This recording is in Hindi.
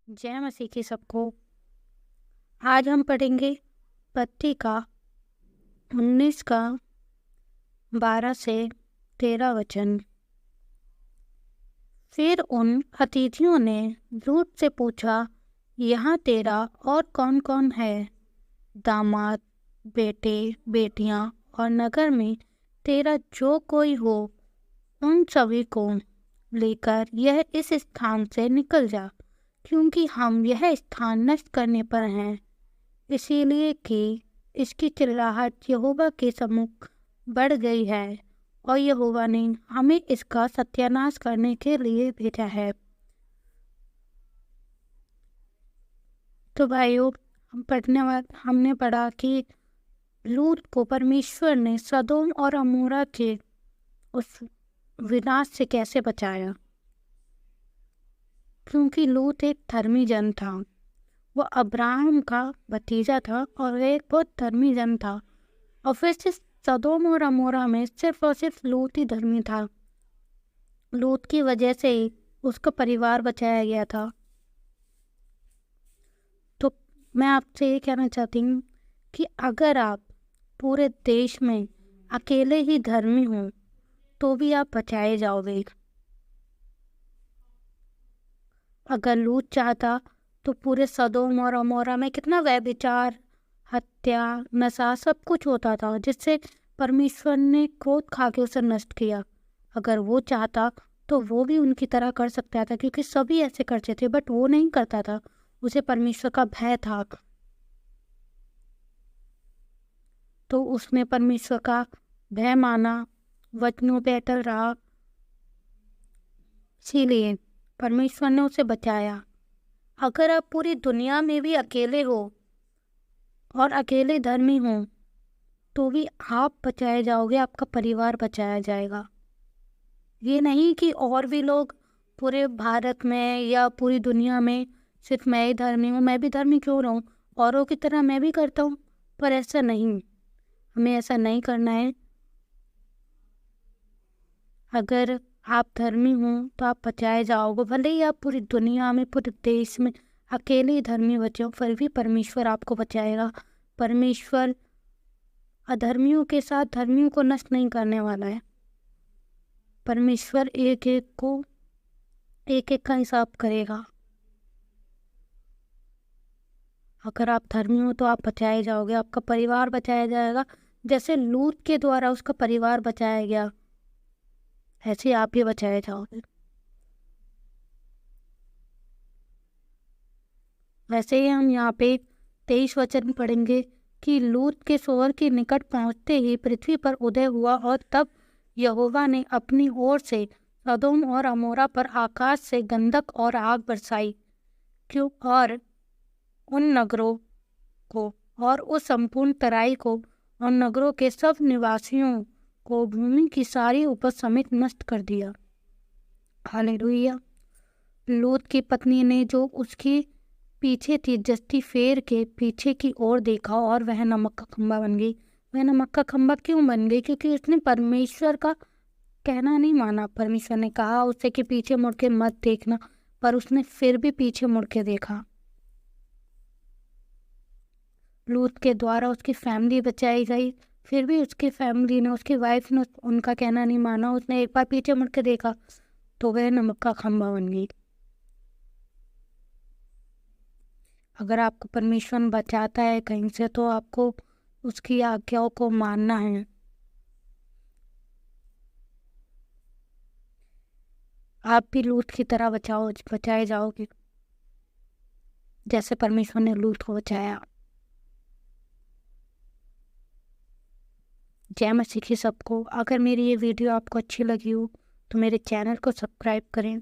जय मसीह की सबको। आज हम पढ़ेंगे पत्ती का 19 का 12 से 13 वचन। फिर उन अतिथियों ने लूत से पूछा, यहाँ तेरा और कौन कौन है? दामाद, बेटे, बेटियां और नगर में तेरा जो कोई हो, उन सभी को लेकर यह इस स्थान से निकल जा, क्योंकि हम यह स्थान नष्ट करने पर हैं, इसीलिए कि इसकी चिल्लाहट यहोवा के सम्मुख बढ़ गई है और यहोवा ने हमें इसका सत्यानाश करने के लिए भेजा है। तो भाइयों, हमने पढ़ा कि लूत को परमेश्वर ने सदोम और अमोरा के उस विनाश से कैसे बचाया, क्योंकि लूत एक धर्मी जन था। वो अब्राहम का भतीजा था और वह एक बहुत धर्मी जन था। और फिर से सदोम और अमोरा में सिर्फ और सिर्फ लूत ही धर्मी था। लूत की वजह से ही उसका परिवार बचाया गया था। तो मैं आपसे ये कहना चाहती हूँ कि अगर आप पूरे देश में अकेले ही धर्मी हों तो भी आप बचाए जाओगे। अगर लूत चाहता तो पूरे सदोम और अमोरा में कितना व्यभिचार, हत्या, नशा सब कुछ होता था, जिससे परमेश्वर ने क्रोध खा के उसे नष्ट किया। अगर वो चाहता तो वो भी उनकी तरह कर सकता था, क्योंकि सभी ऐसे करते थे, बट वो नहीं करता था। उसे परमेश्वर का भय था, तो उसने परमेश्वर का भय माना, वचनों पे अटल रहा, इसीलिए परमेश्वर ने उसे बचाया। अगर आप पूरी दुनिया में भी अकेले हो और अकेले धर्मी हो तो भी आप बचाए जाओगे, आपका परिवार बचाया जाएगा। ये नहीं कि और भी लोग पूरे भारत में या पूरी दुनिया में सिर्फ मैं ही धर्मी हूँ, मैं भी धर्मी क्यों रहूँ, औरों की तरह मैं भी करता हूँ। पर ऐसा नहीं, हमें ऐसा नहीं करना है। अगर आप धर्मी हो तो आप बचाए जाओगे, भले ही आप पूरी दुनिया में, पूरे देश में अकेले ही धर्मी बचे हो, फिर भी परमेश्वर आपको बचाएगा। परमेश्वर अधर्मियों के साथ धर्मियों को नष्ट नहीं करने वाला है। परमेश्वर एक एक का हिसाब करेगा। अगर आप धर्मी हो तो आप बचाए जाओगे, आपका परिवार बचाया जाएगा। जैसे लूत के द्वारा उसका परिवार बचाया गया, ऐसे आप भी बचाए जाओगे। वैसे ही हम यहाँ पे 23 वचन पढ़ेंगे कि लूत के सोअर के निकट पहुँचते ही पृथ्वी पर उदय हुआ, और तब यहोवा ने अपनी ओर से सदोम और अमोरा पर आकाश से गंधक और आग बरसाई, क्यों और उन नगरों को और उस संपूर्ण तराई को और नगरों के सब निवासियों को भूमि की सारी उपज समेत नष्ट कर दिया। हालेलुया। लूत की पत्नी ने जो उसकी पीछे थी जस्ती फेर के पीछे की ओर देखा और वह नमक का खंभा बन गई। वह नमक का खंभा क्यों बन गई? क्योंकि उसने परमेश्वर का कहना नहीं माना। परमेश्वर ने कहा उससे कि पीछे मुड़ के मत देखना, पर उसने फिर भी पीछे मुड़ के देखा। लूत के द्वारा उसकी फैमिली बचाई गई, फिर भी उसकी फैमिली ने, उसकी वाइफ ने उनका कहना नहीं माना। उसने एक बार पीछे मुड़ के देखा तो वह नमक का खंभा बन गई। अगर आपको परमेश्वर बचाता है कहीं से तो आपको उसकी आज्ञाओं को मानना है। आप भी लूत की तरह बचाए जाओगे, जैसे परमेश्वर ने लूत को बचाया। जय मसीह की सबको। अगर मेरी ये वीडियो आपको अच्छी लगी हो तो मेरे चैनल को सब्सक्राइब करें।